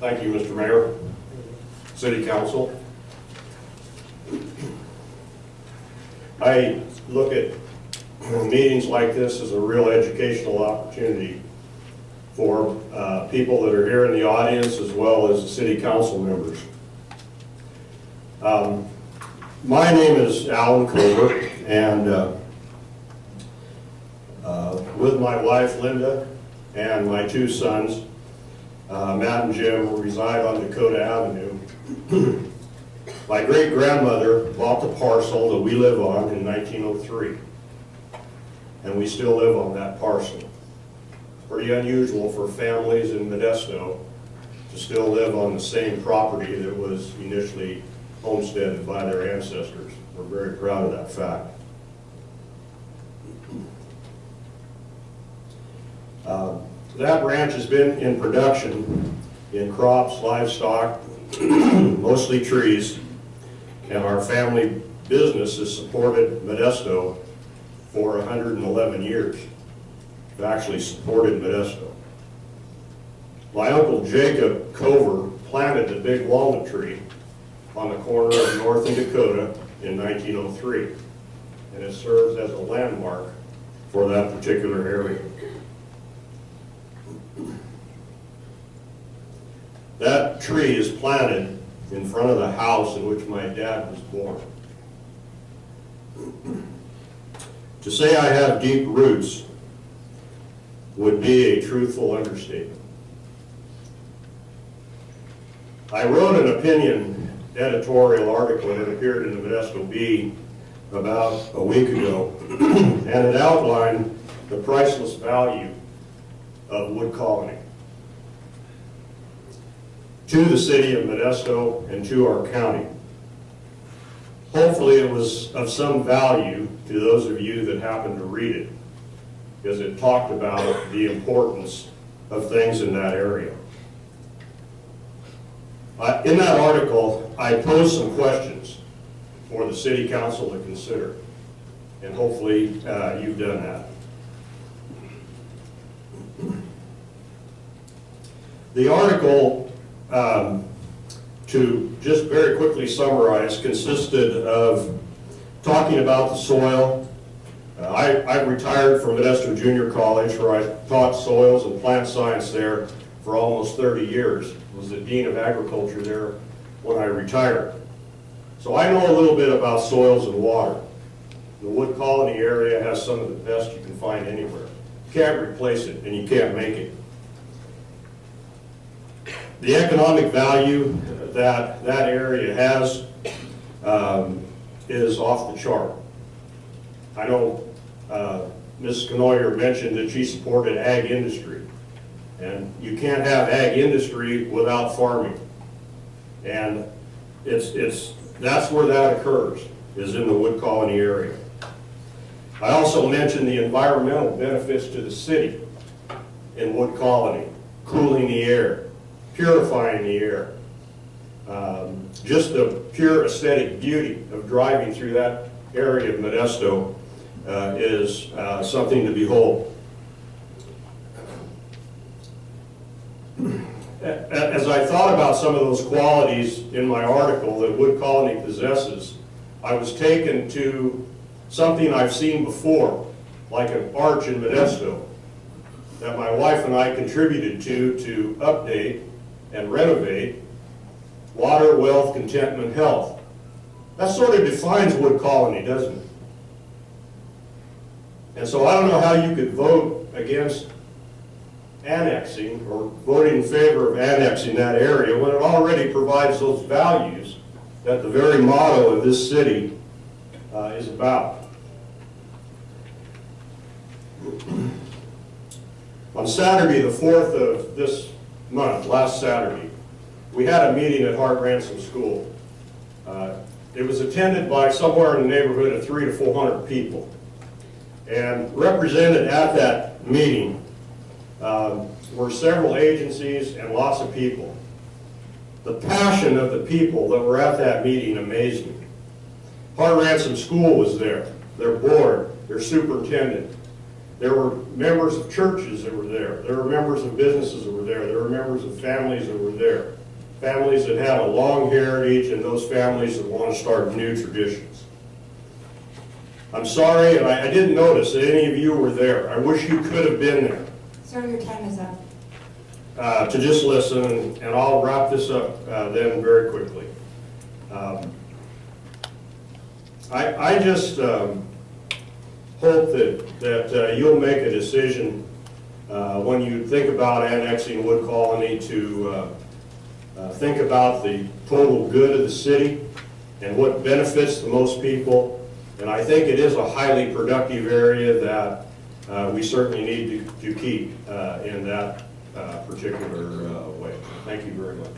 Thank you, Mr. Mayor, City Council. I look at meetings like this as a real educational opportunity for people that are here in the audience as well as the City Council members. My name is Alan Cover, and with my wife Linda and my two sons, Matt and Jim, reside on Dakota Avenue. My great-grandmother bought the parcel that we live on in 1903, and we still live on that parcel. It's pretty unusual for families in Modesto to still live on the same property that was initially homesteaded by their ancestors. We're very proud of that fact. That ranch has been in production in crops, livestock, mostly trees, and our family business has supported Modesto for 111 years. We've actually supported Modesto. My uncle Jacob Cover planted the big walnut tree on the corner of North and Dakota in 1903, and it serves as a landmark for that particular area. That tree is planted in front of the house in which my dad was born. To say I have deep roots would be a truthful understatement. I wrote an opinion editorial article that appeared in the Modesto Bee about a week ago, and it outlined the priceless value of wood colony to the city of Modesto and to our county. Hopefully it was of some value to those of you that happened to read it, because it talked about the importance of things in that area. In that article, I posed some questions for the City Council to consider, and hopefully you've done that. The article, to just very quickly summarize, consisted of talking about the soil. I retired from Modesto Junior College, where I taught soils and plant science there for almost 30 years. Was the Dean of Agriculture there when I retired. So I know a little bit about soils and water. The wood colony area has some of the best you can find anywhere. You can't replace it, and you can't make it. The economic value that that area has is off the chart. I know Ms. Canoyer mentioned that she supported ag industry, and you can't have ag industry without farming, and that's where that occurs, is in the wood colony area. I also mentioned the environmental benefits to the city in wood colony, cooling the air, purifying the air, just the pure aesthetic beauty of driving through that area of Modesto is something to behold. As I thought about some of those qualities in my article that wood colony possesses, I was taken to something I've seen before, like an arch in Modesto, that my wife and I contributed to update and renovate: water, wealth, contentment, health. That sort of defines wood colony, doesn't it? And so I don't know how you could vote against annexing or voting in favor of annexing that area when it already provides those values that the very motto of this city is about. On Saturday, the 4th of this month, last Saturday, we had a meeting at Hart-Ransom School. It was attended by somewhere in the neighborhood of 300 to 400 people. And represented at that meeting were several agencies and lots of people. The passion of the people that were at that meeting amazed me. Hart-Ransom School was there, their board, their superintendent, There were members of churches that were there. There were members of businesses that were there. There were members of families that were there. Families that had a long heritage and those families that want to start new traditions. I'm sorry, and I didn't notice that any of you were there. I wish you could have been there. Sir, your time is up. To just listen, and I'll wrap this up then very quickly. I just hope that you'll make a decision when you think about annexing Wood Colony to think about the total good of the city and what benefits the most people. And I think it is a highly productive area that we certainly need to keep in that particular way. Thank you very much.